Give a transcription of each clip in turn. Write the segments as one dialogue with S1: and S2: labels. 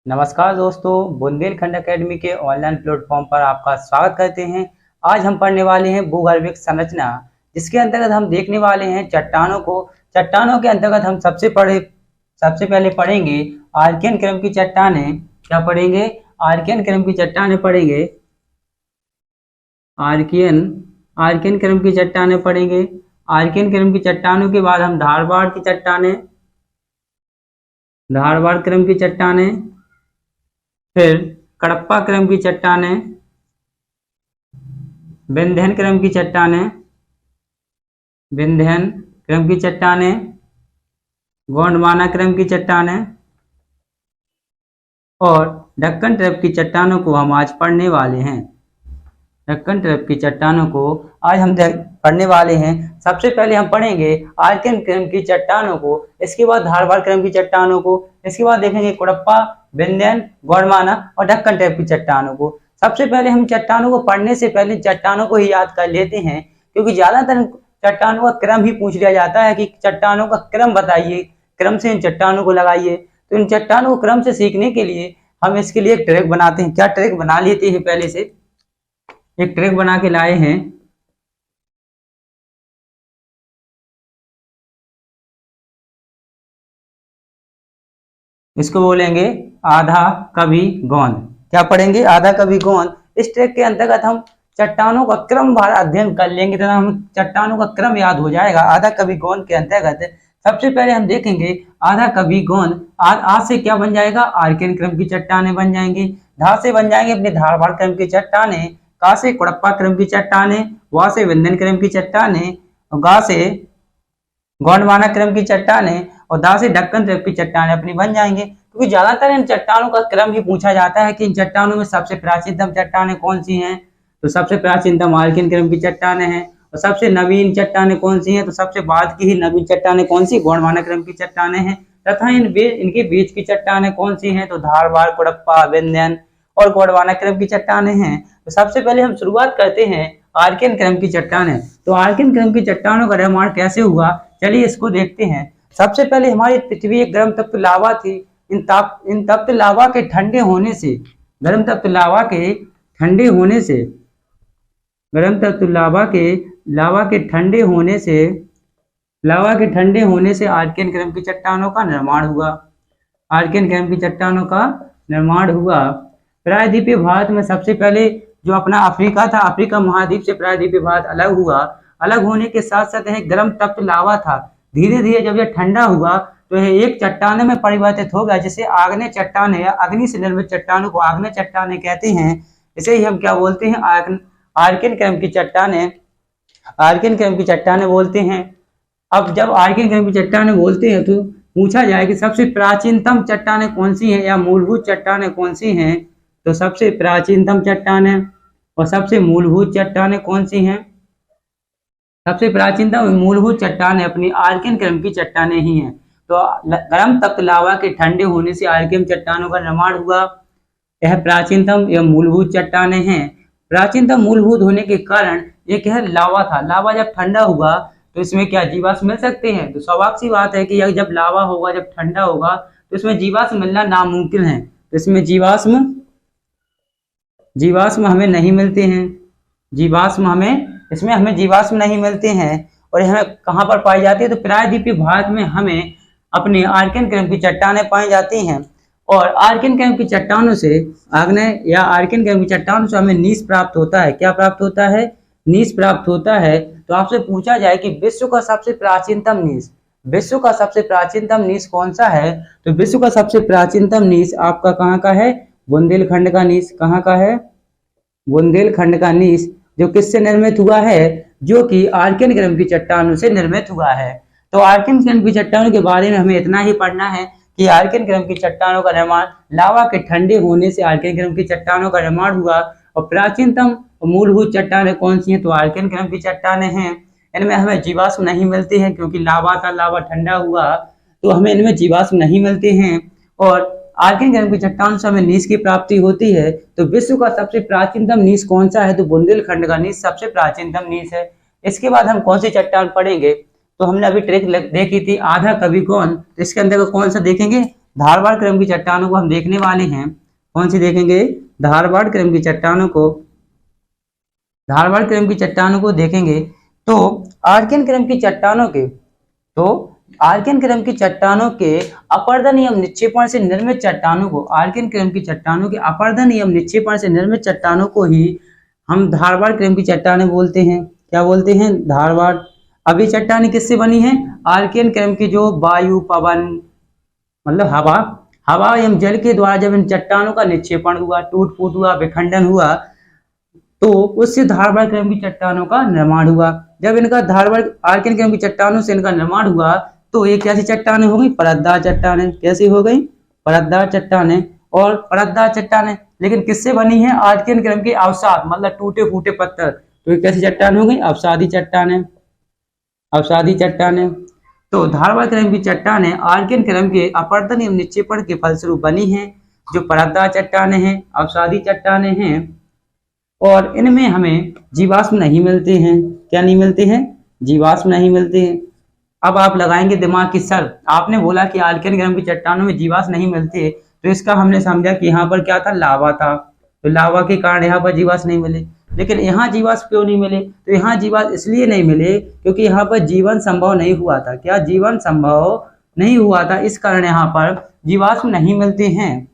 S1: नमस्कार दोस्तों, बुंदेलखंड एकेडमी के ऑनलाइन प्लेटफॉर्म पर आपका स्वागत करते हैं। आज हम पढ़ने वाले हैं भूगर्भिक संरचना, जिसके अंतर्गत हम देखने वाले हैं चट्टानों को। चट्टानों के अंतर्गत हम सबसे पहले पढ़ेंगे आर्कियन क्रम की चट्टानें। क्या पढ़ेंगे? आर्कियन क्रम की चट्टानें पढ़ेंगे। आर्कियन आर्कियन क्रम की चट्टानें पढ़ेंगे। आर्कियन क्रम की चट्टानों के बाद हम धारवाड़ की चट्टानें, धारवाड़ क्रम की चट्टानें, फिर कडप्पा क्रम की चट्टानें, विंध्यन क्रम की चट्टानें, विंध्यन क्रम की चट्टानें, गोंडवाना क्रम की चट्टानें और दक्कन ट्रैप की चट्टानों को हम आज पढ़ने वाले हैं। दक्कन ट्रैप की चट्टानों को आज हम पढ़ने वाले हैं। सबसे पहले हम पढ़ेंगे आर्कियन क्रम की चट्टानों को, इसके बाद धारवाड़ क्रम की चट्टानों को, इसके बाद देखेंगे कडप्पा, विंध्यन, गोंडवाना और दक्कन ट्रैप की चट्टानों को। सबसे पहले हम चट्टानों को पढ़ने से पहले चट्टानों को ही याद कर लेते हैं, क्योंकि ज्यादातर चट्टानों का क्रम ही पूछ लिया जाता है कि चट्टानों का क्रम बताइए, क्रम से इन चट्टानों को लगाइए। तो इन चट्टानों को क्रम से सीखने के लिए हम इसके लिए एक ट्रैक बनाते हैं। क्या ट्रैक बना लेते हैं? पहले से एक ट्रैक बना के लाए हैं। इसको बोलेंगे आधा कभी गोंद। क्या पढ़ेंगे? आधा कभी गोंद। इस ट्रैक के अंतर्गत हम चट्टानों का क्रम वार अध्ययन कर लेंगे तथा हम चट्टानों का क्रम याद हो जाएगा। आधा कभी गोंद के अंतर्गत सबसे पहले हम देखेंगे आधा कभी गोंद। आज से क्या बन जाएगा? आर्कियन क्रम की चट्टानें बन जाएंगी। धा से बन जाएंगे अपने धारवाड़ क्रम की चट्टानें, का से कडप्पा क्रम की चट्टानें, वा से विंध्यन क्रम की चट्टानें, गा से गोंडवाना क्रम की चट्टानें और दा से दक्कन क्रम की चट्टानें अपनी बन जाएंगे। क्योंकि ज्यादातर इन चट्टानों का क्रम ही पूछा जाता है कि इन चट्टानों में सबसे प्राचीनतम चट्टानें कौन सी हैं। तो सबसे प्राचीनतम आर्कियन क्रम की चट्टानें हैं। और सबसे नवीन चट्टानें कौन सी हैं? तो सबसे बाद की ही नवीन चट्टानें कौन सी? गोंडवाना क्रम की चट्टानें हैं। तथा इनके बीच की चट्टानें कौन सी हैं? तो धारवाड़, कडप्पा, विंध्यन और गोंडवाना क्रम की चट्टानें हैं। तो सबसे पहले हम शुरुआत करते हैं आर्कियन क्रम की चट्टानें। तो आर्कियन क्रम की चट्टानों का निर्माण कैसे हुआ, चलिए इसको देखते हैं। सबसे पहले हमारी पृथ्वी एक गर्म तप्त लावा थी। इन तप्त लावा के ठंडे होने से, गर्म तप्त लावा के ठंडे होने से, गर्म तप्त लावा के ठंडे होने से, लावा के ठंडे होने से आर्कियन क्रम की चट्टानों का निर्माण हुआ। आर्कियन क्रम की चट्टानों का निर्माण हुआ। प्रायद्वीपीय भारत में सबसे पहले जो अपना अफ्रीका था, अफ्रीका महाद्वीप से प्रायद्वीपीय भारत अलग हुआ। अलग होने के साथ साथ यह गर्म तप्त लावा था। धीरे धीरे जब यह ठंडा हुआ तो यह एक चट्टाने में परिवर्तित हो गया, जिसे आग्नेय चट्टाने या अग्नि से निर्मित चट्टानों को आग्नेय चट्टाने कहते हैं। इसे ही हम क्या बोलते हैं? आर्कियन क्रम की चट्टाने, आर्कियन क्रम की चट्टाने बोलते हैं। अब जब आर्कियन क्रम की चट्टाने बोलते हैं तो पूछा जाए कि सबसे प्राचीनतम चट्टानें कौन सी हैं या मूलभूत चट्टानें कौन सी हैं। तो सबसे प्राचीनतम चट्टानें और सबसे मूलभूत चट्टानें कौन सी हैं? सबसे प्राचीनतम मूलभूत चट्टानें अपनी आर्कियन क्रम की चट्टानें ही हैं। तो गर्म तप्त लावा के ठंडे होने से आर्कियन चट्टानों का निर्माण हुआ। यह प्राचीनतम या मूलभूत चट्टानें हैं। प्राचीनतम मूलभूत होने के कारण ये क्या है? लावा था। लावा जब ठंडा हुआ तो इसमें क्या जीवाश्म मिल सकते हैं? तो स्वाभाविक सी बात है कि जब लावा होगा, जब ठंडा होगा तो इसमें जीवाश्म मिलना नामुमकिन है। तो इसमें जीवाश्म हमें नहीं मिलते हैं। इसमें हमें जीवाश्म नहीं मिलते हैं। और यह कहाँ पर पाई जाती है? तो प्रायद्वीपीय भारत में हमें अपने आर्कियन क्रम की चट्टानें पाई जाती हैं। और आर्कियन क्रम की चट्टानों से, आग्नेय या आर्कियन क्रम की चट्टानों से हमें नीस प्राप्त होता है। क्या प्राप्त होता है? नीस प्राप्त होता है। तो आपसे पूछा जाए कि विश्व का सबसे प्राचीनतम नीस कौन सा है? तो विश्व का सबसे प्राचीनतम नीस आपका कहाँ का है? बुंदेलखंड का नीस। कहाँ का है? बुंदेलखंड का नीस, जो किससे निर्मित हुआ है? जो कि आर्कियन क्रम की चट्टानों से निर्मित हुआ है। तो आर्कियन क्रम की चट्टानों के बारे में हमें इतना ही पढ़ना है कि आर्कियन क्रम की चट्टानों का निर्माण लावा के ठंडे होने से आर्कियन क्रम की चट्टानों का निर्माण हुआ। और प्राचीनतम मूलभूत चट्टानें कौन सी हैं? तो आर्कियन क्रम की चट्टानें हैं। इनमें हमें जीवाश्म नहीं मिलते हैं, क्योंकि लावा था, लावा ठंडा हुआ तो हमें इनमें जीवाश्म नहीं मिलते हैं। और आर्कियन क्रम की चट्टानों से हमें नीस की प्राप्ति होती है। तो विश्व का सबसे प्राचीनतम नीस कौन सा है? तो बुंदेलखंड का नीस सबसे प्राचीनतम नीस है। इसके बाद हम कौन सी चट्टान पढ़ेंगे? तो हमने अभी ट्रिक देखी थी आधा कभी कौन, तो इसके अंदर कौन सा देखेंगे? धारवाड़ क्रम की चट्टानों को हम देखने वाले हैं। कौन सी देखेंगे? धारवाड़ क्रम की चट्टानों को, धारवाड़ क्रम की चट्टानों को देखेंगे। तो आर्कियन क्रम की चट्टानों के, तो आर्कियन क्रम की चट्टानों के अपरदन एवं निक्षेपण से निर्मित चट्टानों को, आर्कियन क्रम की चट्टानों के अपरदन एवं निक्षेपण से निर्मित चट्टानों को ही हम धारवाड़ क्रम की चट्टानें बोलते हैं। क्या बोलते हैं? धारवाड़। अब ये चट्टानें किससे बनी हैं? आर्कियन क्रम की जो वायु, पवन, मतलब हवा, हवा एवं जल के द्वारा जब इन चट्टानों का निक्षेपण हुआ, टूट फूट हुआ, विखंडन हुआ, तो उससे धारवाड़ क्रम की चट्टानों का निर्माण हुआ। जब इनका धारवाड़ आर्कियन क्रम की चट्टानों से इनका निर्माण हुआ तो ये कैसी चट्टानें हो गई? परतदार चट्टानें। कैसी हो गई? परतदार चट्टानें। और परतदार चट्टानें लेकिन किससे बनी है? आर्कियन क्रम के अवसाद, मतलब टूटे फूटे पत्थर। तो ये कैसी चट्टान हो गई? अवसादी चट्टानें। अवसादी चट्टानें। तो धारवाड़ क्रम की चट्टानें आर्कियन क्रम के अपरदन एवं निक्षेपण के फलस्वरूप बनी हैं, जो परतदार चट्टानें हैं, अवसादी चट्टानें हैं। और इनमें हमें जीवाश्म नहीं मिलते हैं। क्या नहीं मिलते हैं? जीवाश्म नहीं मिलते हैं। अब आप लगाएंगे दिमाग की सर, आपने बोला कि आर्कियन क्रम की चट्टानों में जीवाश्म नहीं मिलते, तो इसका हमने समझा कि यहाँ पर क्या था? लावा था, तो लावा के कारण यहाँ पर जीवाश्म नहीं मिले। लेकिन यहाँ जीवाश्म क्यों नहीं मिले? तो यहाँ जीवाश्म इसलिए नहीं मिले क्योंकि यहाँ पर जीवन संभव नहीं हुआ था। क्या? जीवन संभव नहीं हुआ था, इस कारण यहाँ पर जीवाश्म नहीं मिलते हैं।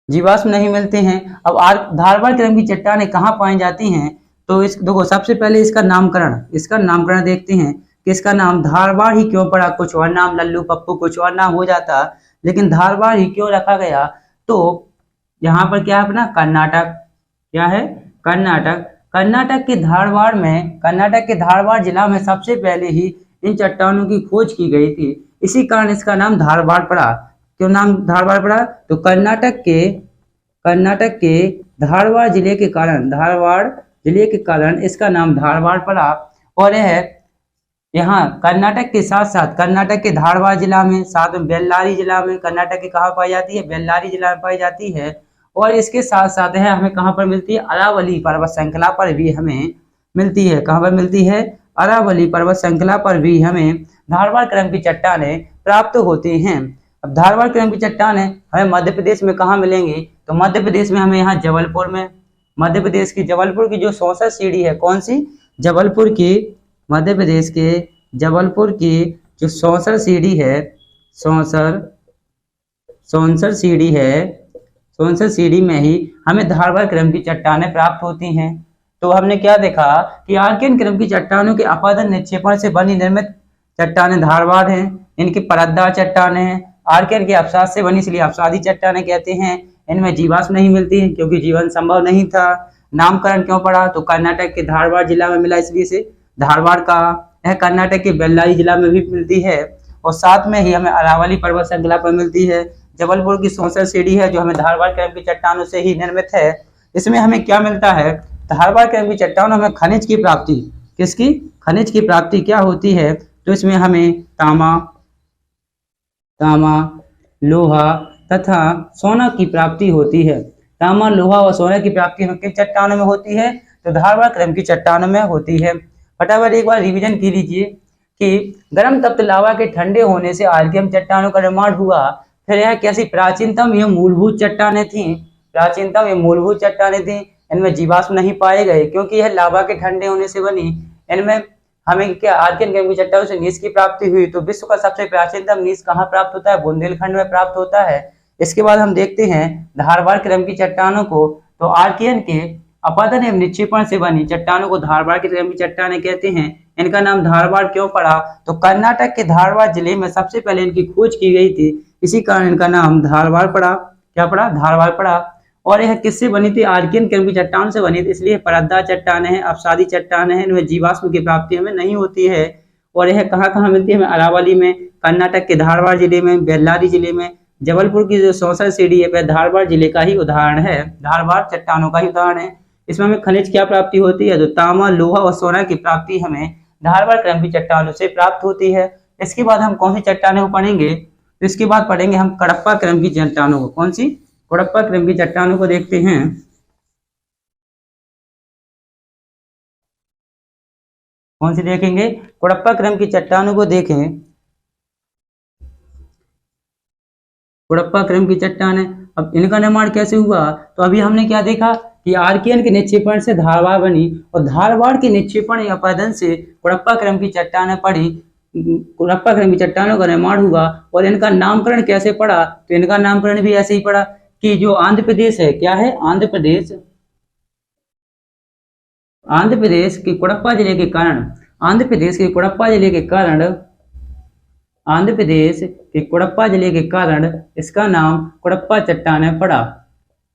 S1: जीवाश्म नहीं मिलते हैं। अब धारवाड़ क्रम की चट्टानें कहाँ पाई जाती हैं? तो इस देखो, सबसे पहले इसका नामकरण देखते हैं कि इसका नाम धारवाड़ ही क्यों पड़ा। कुछ और नाम, लल्लू पप्पू कुछ और नाम हो जाता, लेकिन धारवाड़ ही क्यों रखा गया? तो यहाँ पर क्या है अपना? कर्नाटक। क्या है? कर्नाटक। कर्नाटक के धारवाड़ में, कर्नाटक के धारवाड़ जिला में सबसे पहले ही इन चट्टानों की खोज की गई थी, इसी कारण इसका नाम धारवाड़ पड़ा। क्यों नाम धारवाड़ पड़ा? तो कर्नाटक के धारवाड़ जिले के कारण, धारवाड़ जिले के कारण इसका नाम धारवाड़ पड़ा। और यह यहाँ कर्नाटक के साथ साथ, कर्नाटक के धारवाड़ जिला में, साथ में बेल्लारी जिला में, कर्नाटक के कहाँ पाई जाती है? बेल्लारी जिला में पाई जाती है। और इसके साथ साथ है हमें कहाँ पर मिलती है? अरावली पर्वत श्रृंखला पर भी हमें मिलती है। कहाँ पर मिलती है? अरावली पर्वत श्रृंखला पर भी हमें धारवाड़ क्रम की चट्टानें प्राप्त होती हैं। अब धारवाड़ क्रम की चट्टानें हमें मध्य प्रदेश में कहाँ मिलेंगी? तो मध्य प्रदेश में हमें यहाँ जबलपुर में, मध्य प्रदेश की जबलपुर की जो सौंसर सीढ़ी है, कौन सी? जबलपुर की, मध्य प्रदेश के जबलपुर की जो सौंसर सीढ़ी है, सौंसर सीढ़ी है, सौंसर सीढ़ी में ही हमें धारवाड़ क्रम की चट्टानें प्राप्त होती हैं। तो हमने क्या देखा कि आर्कियन क्रम की चट्टानों के अपरदन निक्षेपण से बनी निर्मित चट्टानें धारवाड़ हैं। इनकी परतदार चट्टानें हैं, आर्कियन के अवसाद से बनी, इसलिए अवसादी चट्टानें कहते हैं। इनमें जीवाश्म नहीं मिलती है क्योंकि जीवन संभव नहीं था। नामकरण क्यों पड़ा? तो कर्नाटक के धारवाड़ जिला में मिला, इसलिए से धारवाड़ का। यह कर्नाटक के बेल्लारी जिला में भी मिलती है, और साथ में ही हमें अरावली पर्वत श्रृंखला पर मिलती है। जबलपुर की सौंसर सीढ़ी है जो हमें धारवाड़ क्रम की चट्टानों से ही निर्मित है। इसमें हमें क्या मिलता है? धारवाड़ क्रम की चट्टानों में खनिज की प्राप्ति। किसकी? खनिज की प्राप्ति क्या होती है? तो इसमें हमें तांबा, लोहा तथा सोना की प्राप्ति होती है। तांबा, लोहा और सोना की प्राप्ति किन चट्टानों में होती है? तो धारवाड़ क्रम की चट्टानों में होती है। फटाफट एक बार रिवीजन की लीजिए कि गर्म तप्त लावा के ठंडे होने से आर्कियन चट्टानों का निर्माण हुआ। फिर यह कैसी प्राचीनतम एवं मूलभूत चट्टानें थी? प्राचीनतम एवं मूलभूत चट्टानें थी। इनमें जीवाश्म नहीं पाए गए क्योंकि यह लावा के ठंडे होने से बनी। इनमें हमें क्या आर्कियन क्रम की चट्टानों से नीस की प्राप्ति हुई। तो विश्व का सबसे प्राचीनतम नीस कहाँ प्राप्त होता है? बुंदेलखंड में प्राप्त होता है। इसके बाद हम देखते हैं धारवाड़ क्रम की चट्टानों को। तो आर्कियन के अपरदन एवं निक्षेपण से बनी चट्टानों को धारवाड़ की क्रम की चट्टानें कहते हैं। इनका नाम धारवाड़ क्यों पड़ा? तो कर्नाटक के धारवाड़ जिले में सबसे पहले इनकी खोज की गई थी, इसी कारण इनका नाम धारवाड़ पड़ा। क्या पड़ा? धारवाड़ पड़ा। और यह किससे बनी थी? आर्कियन क्रम की चट्टान से बनी थी, इसलिए परतदार चट्टानें हैं, अवसादी चट्टानें हैं, इनमें जीवाश्म की प्राप्ति हमें नहीं होती है। और यह कहाँ कहाँ मिलती है? हमें अरावली में, कर्नाटक के धारवाड़ जिले में, बेल्लारी जिले में। जबलपुर की जो सौंसर सीढ़ी है वह धारवाड़ जिले का ही उदाहरण है, धारवाड़ चट्टानों का ही उदाहरण है। इसमें हमें खनिज क्या प्राप्ति होती है? तो तांबा, लोहा और सोना की प्राप्ति हमें धारवाड़ क्रम की चट्टानों से प्राप्त होती है। इसके बाद हम कौन सी चट्टानों को पढ़ेंगे? तो इसके बाद पढ़ेंगे हम कडप्पा क्रम की चट्टानों को। कौन सी? कडप्पा क्रम की चट्टानों को देखते हैं। कौन सी देखेंगे? कडप्पा क्रम की चट्टानों को देखें। कुड़प्पा क्रम की चट्टान है। अब इनका निर्माण कैसे हुआ, तो अभी हमने क्या देखा कि आर्कियन के निक्षेपण से धारवाड़ बनी और धारवाड़ के निक्षेपण या अपरदन से कुड़प्पा क्रम की चट्टानें पड़ी। कुड़प्पा क्रम की चट्टानों का निर्माण हुआ और इनका नामकरण कैसे पड़ा, तो इनका नामकरण भी ऐसे ही पड़ा कि जो आंध्र प्रदेश है, क्या है, आंध्र प्रदेश के कुड़प्पा जिले के कारण, आंध्र प्रदेश के कुड़प्पा जिले के कारण, आंध्र प्रदेश के कुड़प्पा जिले के कारण इसका नाम कुड़प्पा चट्टानें पड़ा।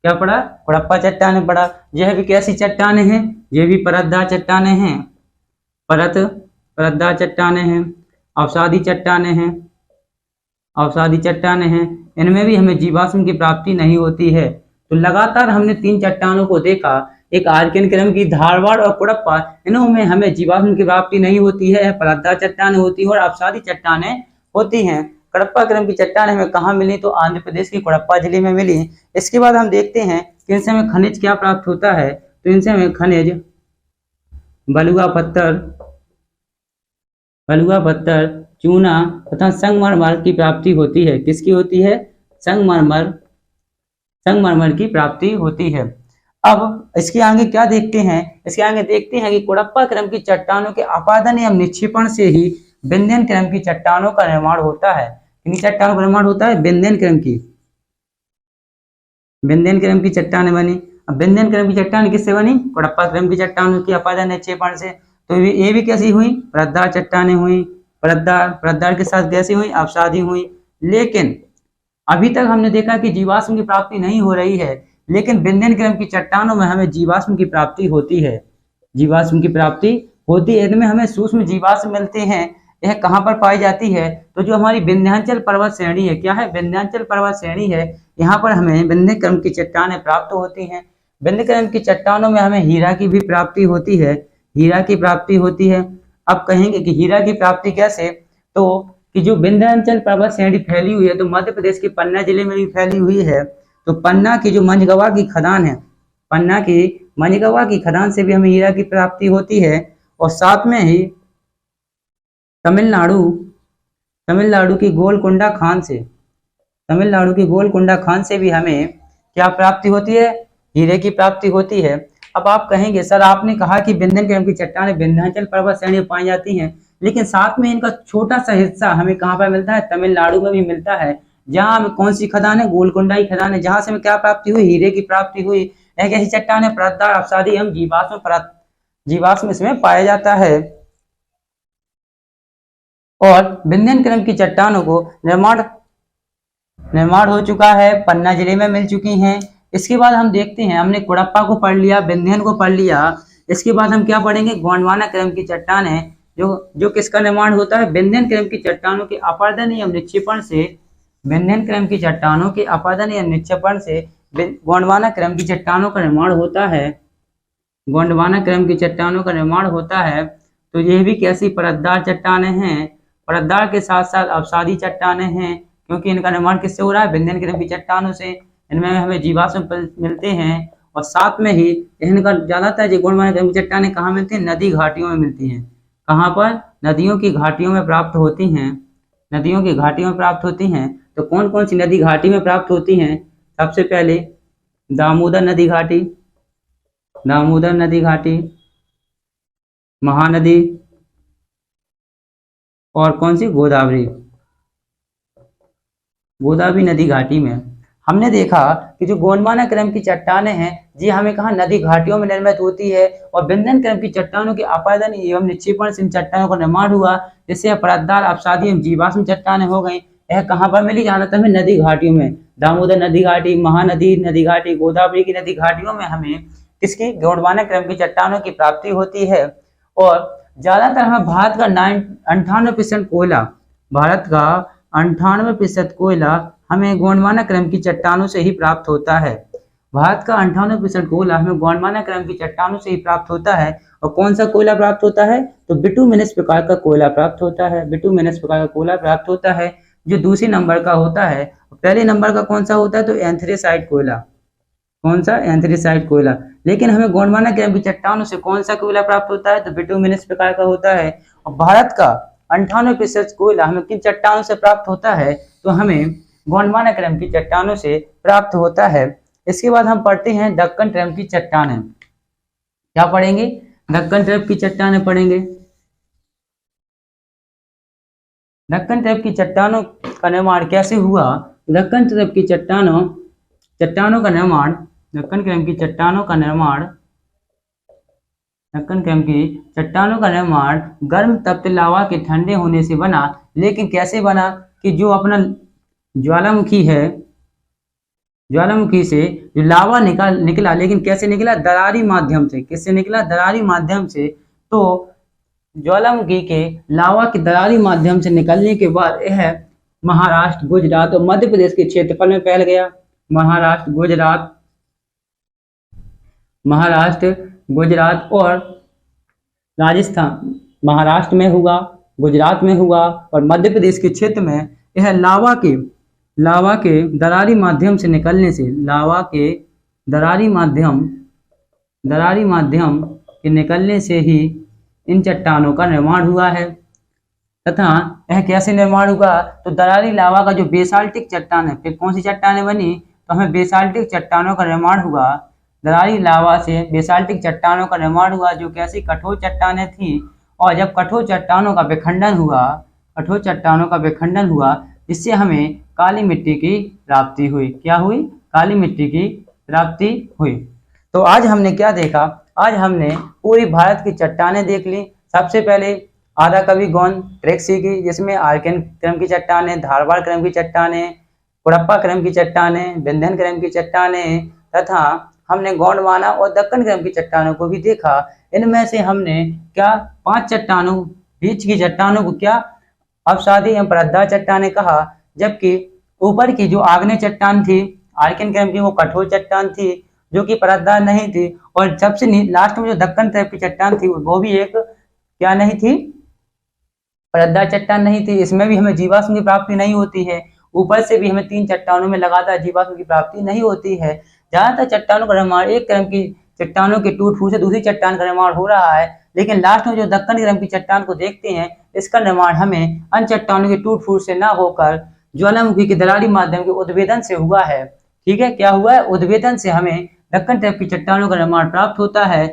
S1: क्या पड़ा, कुड़प्पा चट्टानें पड़ा। यह भी कैसी चट्टानें हैं, यह भी परतदार चट्टानें हैं, परतदार चट्टानें हैं, अवसादी चट्टानें हैं, अवसादी चट्टानें हैं। इनमें भी हमें जीवाश्म की प्राप्ति नहीं होती है। तो लगातार हमने 3 चट्टानों को देखा, एक आर्कियन क्रम की, धारवाड़ और कुड़प्पा, इनमें हमें जीवाश्म की प्राप्ति नहीं होती है, परतदार चट्टानें होती है और अवसादी चट्टानें होती हैं। कुड़प्पा क्रम की चट्टानें हमें कहाँ मिली, तो आंध्र प्रदेश के कुड़प्पा जिले में मिली। इसके बाद हम देखते हैं कि इनसे हमें खनिज क्या प्राप्त होता है, तो इनसे हमें खनिज बलुआ पत्थर, चूना तथा संगमरमर की प्राप्ति होती है। किसकी होती है, संगमरमर की प्राप्ति होती है। अब इसके आगे क्या देखते हैं, इसके आगे देखते हैं कि कुड़प्पा क्रम की चट्टानों के अपादन एवं निक्षेपण से ही विंध्यन क्रम की चट्टानों का निर्माण होता है। किन चट्टानों का निर्माण होता है, विंध्यन क्रम की चट्टानें बनी। अब विंध्यन क्रम की चट्टान किससे बनी, कुड़प्पा क्रम की चट्टानों की अपादन निक्षेपण से। तो ये भी कैसी हुई, परतदार चट्टानें हुई। परतदार के साथ कैसी हुई, अवसादी हुई। लेकिन अभी तक हमने देखा कि जीवाश्म की प्राप्ति नहीं हो रही है, लेकिन विंध्यन क्रम की चट्टानों में हमें जीवाश्म की प्राप्ति होती है, जीवाश्म की प्राप्ति होती है। इनमें हमें सूक्ष्म जीवाश्म मिलते हैं। यह कहाँ पर पाई जाती है, तो जो हमारी विंध्याचल पर्वत श्रेणी है, क्या है, विंध्याचल पर्वत श्रेणी है, यहाँ पर हमें विंध्य क्रम की चट्टानें प्राप्त होती हैं। विंध्य क्रम की चट्टानों में हमें हीरा की भी प्राप्ति होती है, हीरा की प्राप्ति होती है। अब कहेंगे कि हीरा की प्राप्ति कैसे, तो कि जो विंध्याचल पर्वत श्रेणी फैली हुई है, तो मध्य प्रदेश के पन्ना जिले में भी फैली हुई है। तो पन्ना की जो मंझगवा की खदान है, पन्ना की मंझगवा की खदान से भी हमें हीरा की प्राप्ति होती है। और साथ में ही तमिलनाडु की गोलकुंडा खान से भी हमें क्या प्राप्ति होती है, हीरे की प्राप्ति होती है। अब आप कहेंगे सर आपने कहा कि विंध्यन क्रम की चट्टानें विंध्याचल पर्वत श्रेणी में पाई जाती हैं, लेकिन साथ में इनका छोटा सा हिस्सा हमें कहाँ पर मिलता है, तमिलनाडु में भी मिलता है। जहाँ हमें कौन सी खदान है, गोलकुंडा की खदान है, जहां से हमें क्या प्राप्ति हुई, हीरे की प्राप्ति हुई। एक ऐसी चट्टान है, परतदार, अवसादी एवं जीवाश्म इसमें पाया जाता है। और विंध्यन क्रम की चट्टानों को निर्माण हो चुका है, पन्ना जिले में मिल चुकी हैं। इसके बाद हम देखते हैं, हमने कुड़प्पा को पढ़ लिया, विंध्यन को पढ़ लिया। इसके बाद हम क्या पढ़ेंगे, गोंडवाना क्रम की चट्टानें, जो किसका निर्माण होता है, विंध्यन क्रम की चट्टानों के अपरदन एवं निक्षेपण से, विंध्यन क्रम की चट्टानों के अपरदन एवं निक्षेपण से गोंडवाना क्रम की चट्टानों का निर्माण होता है, गोंडवाना क्रम की चट्टानों का निर्माण होता है। तो यह भी कैसी, परतदार चट्टानें हैं, परतदार के साथ साथ अवसादी चट्टानें हैं, क्योंकि इनका निर्माण किससे हो रहा है, विंध्यन क्रम की चट्टानों से। इनमें हमें जीवाश्म मिलते हैं। और साथ में ही इनका ज्यादातर जो गोंडवाना क्रम की चट्टानें कहाँ मिलती हैं, नदी घाटियों में मिलती हैं। कहाँ पर, नदियों की घाटियों में प्राप्त होती हैं, नदियों की घाटियों में प्राप्त होती हैं। तो कौन कौन सी नदी घाटी में प्राप्त होती हैं, सबसे पहले दामोदर नदी घाटी, महानदी, और कौन सी, गोदावरी नदी घाटी में। हमने देखा कि जो गोंडवाना क्रम की चट्टानें हैं, जी हमें कहा नदी घाटियों में निर्मित होती है। और विंध्यन क्रम की चट्टानों के अपरदन एवं निक्षेपण से इन चट्टानों का निर्माण हुआ, जिससे परतदार, अवसादी एवं जीवाश्म चट्टानें हो गई। यह कहाँ पर मिली, जहाँ तक हमें नदी घाटियों में, दामोदर नदी घाटी, महानदी नदी घाटी, गोदावरी की नदी घाटियों में हमें किसकी, गोंडवाना क्रम की चट्टानों की प्राप्ति होती है। और ज्यादातर हमें भारत का 98% कोयला, भारत का 98% कोयला हमें गोंडवाना क्रम की चट्टानों से ही प्राप्त होता है। भारत का 98% कोयला हमें गोंडवाना क्रम की चट्टानों से ही प्राप्त होता है। और कौन सा कोयला प्राप्त होता है, तो बिटुमिनस प्रकार का कोयला प्राप्त होता है, बिटुमिनस प्रकार का कोयला प्राप्त होता है, जो दूसरे नंबर का होता है। पहले नंबर का कौन सा होता है, तो एंथ्रेसाइट कोयला, कौन सा, एंथ्रेसाइट कोयला। लेकिन हमें गोंडवाना क्रम की चट्टानों से कौन सा कोयला प्राप्त होता है, तो बिटुमिनस प्रकार का होता है। और भारत का 98% कोयला हमें किन चट्टानों से प्राप्त होता है, तो हमें गोंडवाना क्रम की चट्टानों से प्राप्त होता है। इसके बाद हम पढ़ते हैं दक्कन क्रम की चट्टानें। क्या पढ़ेंगे? दक्कन क्रम की चट्टानें पढ़ेंगे। दक्कन क्रम की चट्टानों का निर्माण कैसे हुआ? दक्कन क्रम की चट्टानों का निर्माण दक्कन क्रम की चट्टानों का निर्माण दक्कन क्रम की चट्टानों का निर्माण गर्म तप्त लावा के ठंडे होने से बना। लेकिन कैसे बना? कि जो अपना ज्वालामुखी है, ज्वालामुखी से जो लावा निकला, लेकिन कैसे निकला? दरारी माध्यम से। किससे निकला? दरारी माध्यम से। तो ज्वालामुखी के लावा के दरारी माध्यम से निकलने के बाद यह महाराष्ट्र, गुजरात और मध्य प्रदेश के क्षेत्रफल में फैल गया। महाराष्ट्र, गुजरात और राजस्थान, महाराष्ट्र में हुआ, गुजरात में हुआ और मध्य प्रदेश के क्षेत्र में यह लावा के दरारी माध्यम से निकलने से, लावा के दरारी माध्यम के निकलने से ही इन चट्टानों का निर्माण हुआ है। तथा यह कैसे निर्माण हुआ? तो दरारी लावा का जो बेसाल्टिक चट्टान है, फिर कौन सी चट्टानें बनी? तो हमें बेसाल्टिक चट्टानों का निर्माण हुआ। दरारी लावा से बेसाल्टिक चट्टानों का निर्माण हुआ, जो कैसी कठोर चट्टानें थी। और जब कठोर चट्टानों का विखंडन हुआ, जिससे हमें काली मिट्टी की प्राप्ति हुई। क्या हुई? काली मिट्टी की प्राप्ति हुई। तो आज हमने क्या देखा? आज हमने पूरी भारत की चट्टानें देख ली। सबसे पहले आधा कवि गोंद ट्रैक सीखी, जिसमें आर्कियन क्रम की चट्टानें, धारवाड़ क्रम की चट्टानें, कुड़प्पा क्रम की चट्टानें, विंध्यन क्रम की चट्टानें तथा हमने गोंडवाना और दक्कन क्रम की चट्टानों को भी देखा। इनमें से हमने क्या 5 चट्टानों, बीच की चट्टानों को क्या अवसादी एवं परतदार चट्टानें कहा, जबकि ऊपर की जो आग्नेय चट्टान थी आर्कियन क्रम की, वो कठोर चट्टान थी जो कि परतदार नहीं थी। और सबसे लास्ट में जो दक्कन क्रम की चट्टान थी, वो भी एक क्या नहीं थी? परतदार चट्टान नहीं थी। इसमें भी हमें जीवाश्म की प्राप्ति नहीं होती है। ऊपर से भी हमें 3 चट्टानों में लगातार जीवाश्म की प्राप्ति नहीं होती है। ज्यादातर चट्टानों का निर्माण एक क्रम की चट्टानों के टूट फूट से दूसरी चट्टान का निर्माण हो रहा है, लेकिन लास्ट में जो दक्कन क्रम की चट्टान को देखते हैं, इसका निर्माण हमें अन्य चट्टानों के टूट फूट से न होकर ज्वालामुखी के दरारी माध्यम के उद्भेदन से हुआ है। ठीक है, क्या हुआ है? उद्भेदन से हमें दक्कन क्रम की चट्टानों का निर्माण प्राप्त होता है,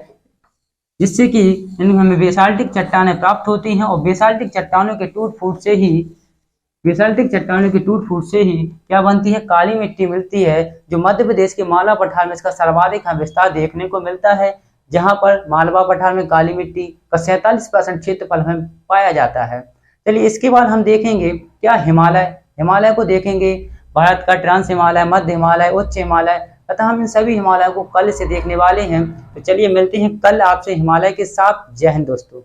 S1: जिससे कि इनमें हमें बेसाल्टिक चट्टानें प्राप्त होती हैं। और बेसाल्टिक चट्टानों के टूट फूट से ही क्या बनती है? काली मिट्टी मिलती है, जो मध्य प्रदेश के मालवा पठार में इसका सर्वाधिक विस्तार देखने को मिलता है, जहां पर मालवा पठार में काली मिट्टी का 47% क्षेत्रफल हमें पाया जाता है। चलिए, इसके बाद हम देखेंगे क्या हिमालय को देखेंगे। भारत का ट्रांस हिमालय, मध्य हिमालय, उच्च हिमालय तथा हम इन सभी हिमालयों को कल से देखने वाले हैं। तो चलिए मिलते हैं कल आपसे हिमालय के साथ। जय हिंद दोस्तों।